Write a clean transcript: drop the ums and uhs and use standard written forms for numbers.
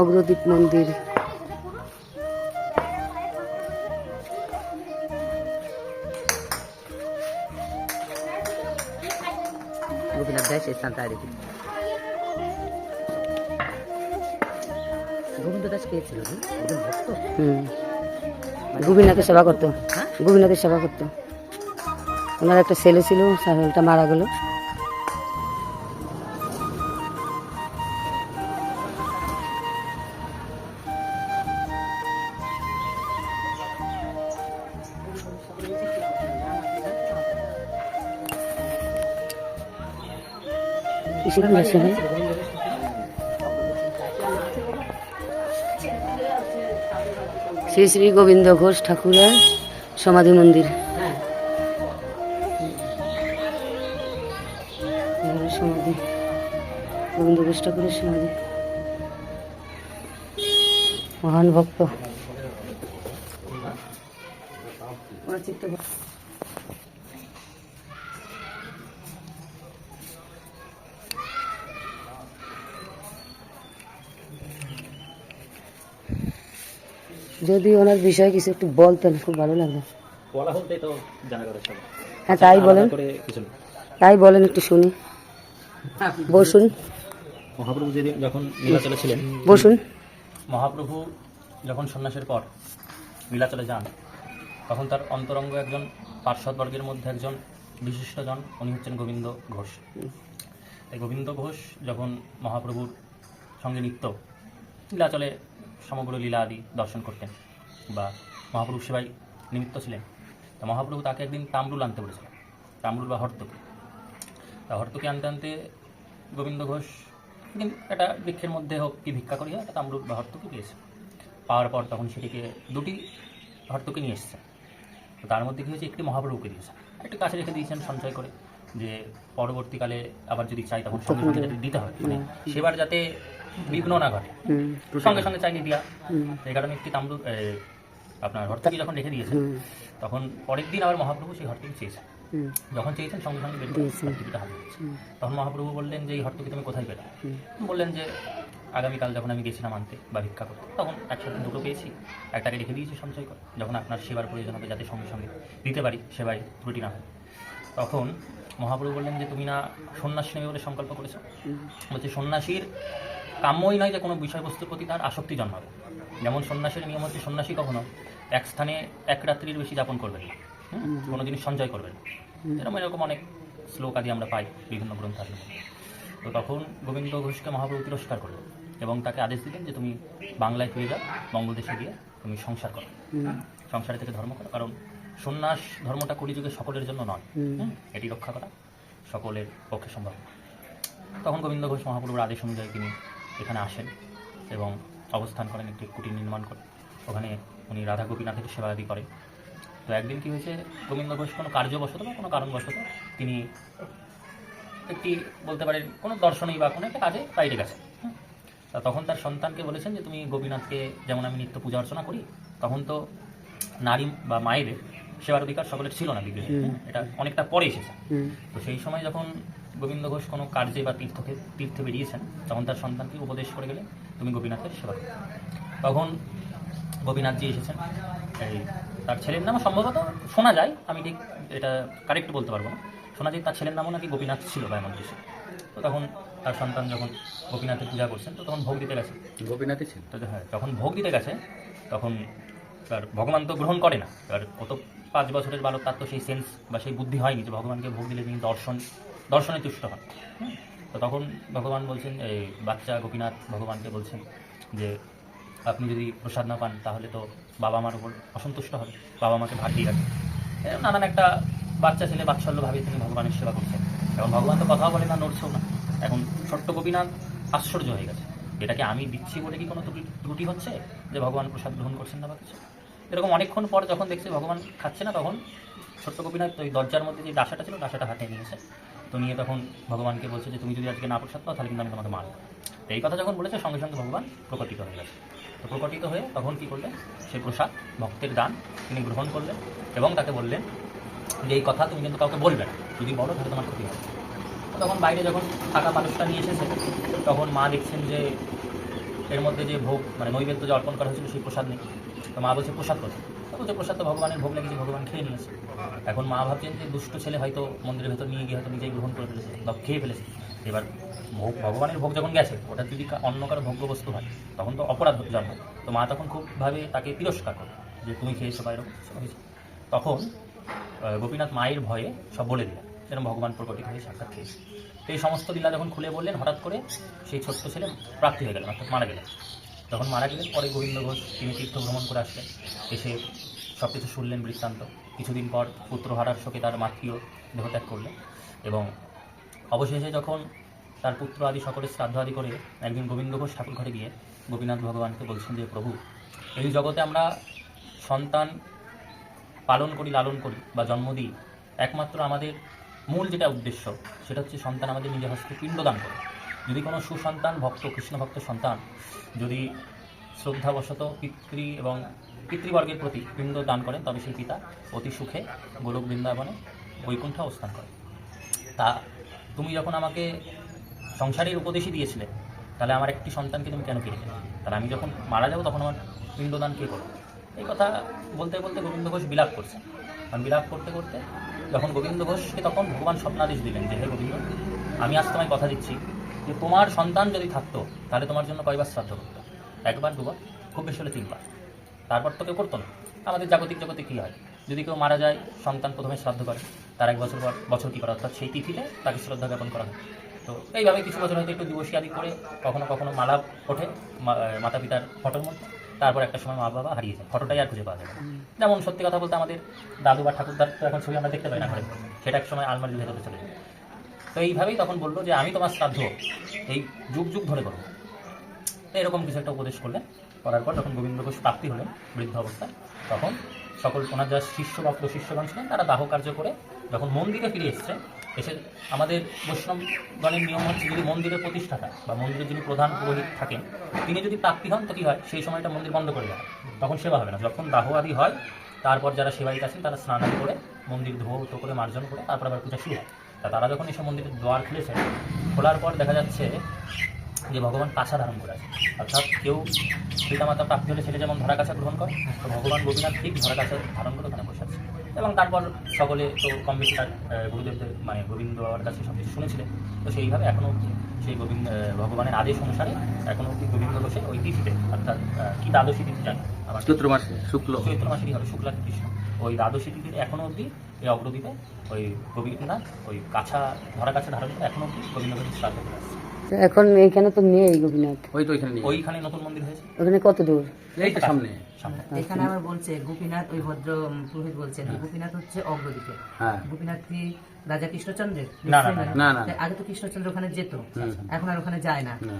অগ্রদ্বীপ মন্দির, গোপীনাথ দাস স্থান তাই দেখি। গোবিন্দ দাস কে ছিল? গোপীনাথের সেবা করতো, গোপীনাথের সেবা করতো। ওনার একটা ছেলে ছিল, ছেলেটা মারা গেল। শ্রী শ্রী গোবিন্দ ঘোষ ঠাকুরের সমাধি মন্দির। সমাধি গোবিন্দ ঘোষ ঠাকুরের সমাধি, মহান ভক্ত। যদি ওনার বিষয়ে কিছু একটু বলতেন খুব ভালো লাগতো। হ্যাঁ তাই বলেন, তাই বলেন একটু শুনি। বসুন। মহাপ্রভু যেদিন যখন নীলাচলে ছিলেন, বসুন। মহাপ্রভু যখন সন্ন্যাসের পর নীলাচলে যান, তখন তার অন্তরঙ্গ একজন পার্শ্বদবর্গের মধ্যে একজন বিশিষ্টজন, উনি হচ্ছেন গোবিন্দ ঘোষ। এই গোবিন্দ ঘোষ যখন মহাপ্রভুর সঙ্গে নিত্য নীলাচলে সমগ্র লীলা আদি দর্শন করতেন বা মহাপ্রভুর সেবায় নিমিত্ত ছিলেন, তা মহাপ্রভু তাকে একদিন তাম্রুল আনতে বলেছিলেন, তাম্রুল বা হর্তকি। তা হর্তকি আনতে আনতে গোবিন্দ ঘোষ একদিন একটা বৃক্ষের মধ্যে হোক কি ভিক্ষা করিয়া একটা তাম্রুল বা হর্তকি পেয়েছে। পাওয়ার পর তখন সেটিকে দুটি হর্তকি নিয়ে এসেছে। তো তার মধ্যে কী হয়েছে, একটি মহাপ্রভুকে দিয়েছেন, একটু কাছে রেখে দিয়েছেন সঞ্চয় করে, যে পরবর্তীকালে আবার যদি চাই তখন সঙ্গে সঙ্গে যাতে দিতে হয়, মানে সেবার যাতে বিঘ্ন না ঘটে, সঙ্গে সঙ্গে চাইলে দিয়া। এই কারণে একটি তাম্র আপনার হর্তকি যখন রেখে দিয়েছেন, তখন পরের দিন আবার মহাপ্রভু সেই হর্তকি চেয়েছেন। যখন চেয়েছেন সঙ্গে সঙ্গে হর্তকিটা হাতে দিয়েছে। তখন মহাপ্রভু বললেন যে এই হর্তকি তুমি কোথায় পেলে? বললেন যে আগামীকাল যখন আমি গেছিলাম আনতে বা ভিক্ষা করতে, তখন একসাথে দুটো পেয়েছি, একটাকে রেখে দিয়েছি সঞ্চয় করে, যখন আপনার সেবার প্রয়োজন হবে যাতে সঙ্গে সঙ্গে দিতে পারি, সেবায় ত্রুটি না হয়। তখন মহাপ্রভু বললেন যে তুমি না সন্ন্যাসী নেবে বলে সংকল্প করেছো? বলছে সন্ন্যাসীর কাম্যই নয় যে কোনো বিষয়বস্তুর প্রতি তার আসক্তি জন্মাবে। যেমন সন্ন্যাসীর নিয়ম হচ্ছে সন্ন্যাসী কখনো এক স্থানে এক রাত্রির বেশি যাপন করবেন না, কোনো জিনিস সঞ্চয় করবেন না। এরকম অনেক শ্লোক আদি আমরা পাই বিভিন্ন গ্রন্থের মধ্যে। তো তখন গোবিন্দ ঘোষকে মহাপ্রভু তিরস্কার করলেন এবং তাকে আদেশ দিলেন যে তুমি বাংলায় ফিরে যাও, বঙ্গদেশে গিয়ে তুমি সংসার করো, সংসারে থেকে ধর্ম করো, কারণ সন্ন্যাস ধর্মটা কলিযুগে সকলের জন্য নয়, এটি রক্ষা করা সকলের পক্ষে সম্ভব। তখন গোবিন্দ ঘোষ মহাপ্রভুর আদেশ অনুযায়ী তিনি এখানে আসেন এবং অবস্থান করেন, একটি কুটির নির্মাণ করেন। ওখানে উনি রাধা গোপীনাথের সেবা আদি করেন। তো একদিন কী হয়েছে, গোবিন্দ ঘোষ কোনো কার্যবশত বা কোনো কারণবশত তিনি একটি বলতে পারেন কোনো দর্শনেই বা কোনো একটা কাজে বাইরে গেছেন। তা তখন তার সন্তানকে বলেছেন যে তুমি গোপীনাথকে যেমন আমি নিত্য পূজা অর্চনা করি, তখন তো নারী বা মায়েদের সেবার অধিকার সকলের ছিল না বিগ্রহে, এটা অনেকটা পরে এসেছে। তো সেই সময় যখন গোবিন্দ ঘোষ কোনো কার্যে বা তীর্থে বেরিয়েছেন, তখন তার সন্তানকে উপদেশ করে গেলে তুমি গোপীনাথের সেবা করো। তখন গোপীনাথজি এসেছেন, এই তার ছেলের নামও সম্ভবত শোনা যায়, আমি ঠিক এটা কারেক্ট বলতে পারবো না, শোনা যায় তার ছেলের নামও নাকি গোপীনাথ ছিল বা এমন কিছু। তো তখন তার সন্তান যখন গোপীনাথের পূজা করছেন, তো তখন ভোগ দিতে গেছে, গোপীনাথই ছিল তো। হ্যাঁ, যখন ভোগ দিতে গেছে তখন তার ভগবান তো গ্রহণ করে না, এবার কত 5 বছরের বালক, তার তো সেই সেন্স বা সেই বুদ্ধি হয়নি যে ভগবানকে ভোগ দিলে তিনি দর্শনে তুষ্ট হন। তো তখন ভগবান বলছেন, এই বাচ্চা গোপীনাথ ভগবানকে বলছেন যে আপনি যদি প্রসাদ না পান তাহলে তো বাবা মার উপর অসন্তুষ্ট হবে, বাবা মাকে ভাত দিয়ে রাখেন। নানান একটা বাচ্চা ছেলে বাৎসল্যভাবে তিনি ভগবানের সেবা করছেন। এখন ভগবান তো কথাও বলে না, নড়ছেও না। এখন ছোট্ট গোপীনাথ আশ্চর্য হয়ে গেছে, এটাকে আমি দিচ্ছি বলে কি কোনো ত্রুটি হচ্ছে যে ভগবান প্রসাদ গ্রহণ করছেন না বা কিছু। এরকম অনেকক্ষণ পর যখন দেখছে ভগবান খাচ্ছে না, তখন ছোট্ট গোপীনাথ ওই দরজার মধ্যে যে ডাসাটা ছিল, ডাসাটা হাতে নিয়েছে তো নিয়ে তখন ভগবানকে বলছে যে তুমি যদি আজকে না প্রসাদ পাও তাহলে কিন্তু আমি তোমাকে মারব। তো এই কথা যখন বলেছে সঙ্গে সঙ্গে ভগবান প্রকটিত হয়ে গেছে। তো প্রকটিত হয়ে তখন কী করলেন, সেই প্রসাদ ভক্তের দান তিনি গ্রহণ করলেন এবং তাকে বললেন যে এই কথা তুমি কিন্তু কাউকে বলবে না, যদি বলো তাহলে তোমার ক্ষতি হবে। তখন বাইরে যখন থাকা মানুষটা নিয়ে এসেছে তখন মা দেখছেন যে এর মধ্যে যে ভোগ মানে নৈবেদ্য যে অর্পণ করা হয়েছিল সেই প্রসাদ নেই। তো মা বলছে প্রসাদ কোথায়? বলছে প্রসাদ তো ভগবানের ভোগ লেগেছে, ভগবান খেয়ে নিয়েছে। এখন মা ভাবছেন যে দুষ্ট ছেলে হয়তো মন্দিরের ভেতর নিয়ে গিয়ে হয়তো নিজেই গ্রহণ করে ফেলেছে বা খেয়ে ফেলেছে। এবার ভোগ ভগবানের ভোগ যখন গেছে ওটা যদি অন্য কারো ভোগ্য বস্তু হয় তখন তো অপরাধ জন্ম। তো মা তখন খুবভাবে তাকে তিরস্কার করে যে তুমি খেয়েছো বা এরকম হয়েছে। তখন গোপীনাথ মায়ের ভয়ে সব বলে দিলেন যেরকম ভগবান প্রকটিত হয়ে সাক্ষাৎ খেয়েছে। তো এই সমস্ত লীলা যখন খুলে বললেন হঠাৎ করে সেই ছোট্ট ছেলে প্রাপ্তি হয়ে গেলেন, অর্থাৎ মারা গেলেন। যখন মারা গেলেন পরে গোবিন্দ ঘোষ তিনি তীর্থ ভ্রমণ করে আসলেন, এসে সব কিছু শুনলেন বৃত্তান্ত। কিছুদিন পর পুত্র হারার শোকে তার মাতৃও দেহত্যাগ করলেন এবং অবশেষে যখন তার পুত্র আদি সকলের শ্রাদ্ধ আদি করে একদিন গোবিন্দ ঘোষ ঠাকুর ঘরে গিয়ে গোপীনাথ ভগবানকে বলছেন যে প্রভু, এই জগতে আমরা সন্তান পালন করি, লালন করি বা জন্ম দিই, একমাত্র আমাদের মূল যেটা উদ্দেশ্য সেটা হচ্ছে সন্তান আমাদের নিজের হস্তে পিণ্ডদান করে। যদি কোনো সুসন্তান ভক্ত কৃষ্ণ ভক্ত সন্তান যদি শ্রদ্ধাবশত পিতৃ এবং পিতৃবর্গের প্রতি পিণ্ড দান করেন তবে সেই পিতা অতি সুখে গোলক বৃন্দাবনে বৈকুণ্ঠে অবস্থান করে। তা তুমি যখন আমাকে সংসারের উপদেশই দিয়েছিলে তাহলে আমার একটি সন্তানকে তুমি কেন কেড়ে নিলে? তাহলে আমি যখন মারা যাবো তখন আমার পিণ্ডদান কে করবে? এই কথা বলতে বলতে গোবিন্দ ঘোষ বিলাপ করছে। আর বিলাপ করতে করতে যখন গোবিন্দ ঘোষকে তখন ভগবান স্বপ্নাদেশ দিলেন যে হে গোবিন্দ, আমি আজ তোমায় কথা দিচ্ছি যে তোমার সন্তান যদি থাকতো তাহলে তোমার জন্য কয়বার শ্রাদ্ধ করতো? একবার, দুবার, খুব বেশি হলে 3 বার। তারপর তো কেউ করতো না। আমাদের জাগতিক জগতে কী হয়, যদি কেউ মারা যায় সন্তান প্রথমে শ্রাদ্ধ করে, তার 1 বছর পর বছর কী করা, অর্থাৎ সেই তিথিতে তাকে শ্রদ্ধা জ্ঞাপন করা হয়। তো এইভাবে কিছু বছর হয়তো একটু দিবসী আদি করে কখনো কখনো মালা ওঠে মাতা পিতার ফটোর মধ্যে, তারপর একটা সময় মা বাবা হারিয়ে যায়, ফটোটাই আর খুঁজে পাওয়া যায় না। যেমন সত্যি কথা বলতে আমাদের দাদু বা ঠাকুরদার তো এখন ছবি আমরা দেখতে পাই না ঘরে, সেটা এক সময় আলমারির ভেতরে চলে যায়। তো এইভাবেই তখন বললো যে আমি তোমার শ্রাদ্ধ এই যুগ যুগ ধরে করবো। তো এরকম কিছু একটা উপদেশ করলেন। করার পর যখন গোবিন্দ ঘোষ প্রাপ্তি হলেন বৃদ্ধ অবস্থায়, তখন সকল ওনার যা শিষ্য বা প্রশিষ্যগণ ছিলেন তারা দাহ কার্য করে যখন মন্দিরে ফিরে এসছে, এসে আমাদের বৈষ্ণবগণের নিয়ম হচ্ছে যদি মন্দিরের প্রতিষ্ঠাতা বা মন্দিরের যিনি প্রধান পুরোহিত থাকেন তিনি যদি প্রাপ্তি হন তো কী হয়, সেই সময়টা মন্দির বন্ধ করে দেওয়া হয়, তখন সেবা হবে না। যখন দাহ আদি হয় তারপর যারা সেবায়িত আছেন তারা স্নান আদি করে মন্দির ধৌত করে মার্জন করে তারপর আবার পূজা শুরু হয়। তা তারা যখন এসে মন্দিরের দ্বার খুলেছেন, খোলার পর দেখা যাচ্ছে যে ভগবান কাছা ধারণ করে আছে। অর্থাৎ কেউ পিতামাতা প্রাপ্তি হলে ছেলে যেমন ধরা কাছা গ্রহণ করে, তো ভগবান গোপীনাথ ঠিক ধরা কাছা ধারণ করে ওখানে বসে আছে। এবং তারপর সকলে তো কম বেশি তার গুরুদেবদের মানে গোবিন্দ বাবার কাছে সব কিছু শুনেছিলেন। তো সেইভাবে এখনও অবধি সেই ভগবানের আদেশ অনুসারে এখনও অবধি গোবিন্দ বসে ওই তিথিতে, অর্থাৎ কি দ্বাদশী তিথি জানি আবার চৈত্র মাসে চৈত্র মাসেরই হবে শুক্লা কৃষ্ণ, ওই দ্বাদশী তিথিতে এখনও অবধি এই অগ্রদ্বীপে ওই গোপীনাথ ওই কাছা ধরা কাছা ধারণ করে এখনও অবধি গোবিন্দ শ্রাদ্ধ করে আসছে। এখন এইখানে তো নেই গোপীনাথ, ওই তো ওইখানে ওইখানে নতুন মন্দির হয়েছে, ওখানে কত দূর? এই তো সামনে। এখানে আবার বলছে গোপীনাথ, ওই ভদ্র পুরোহিত বলছেন গোপীনাথ হচ্ছে অগ্রদ্বীপে। হ্যাঁ, গোপীনাথ কি রাজা কৃষ্ণচন্দ্রের? না, না, না, না। আগে তো কৃষ্ণচন্দ্র ওখানে যেত, এখন আর ওখানে যায় না। না।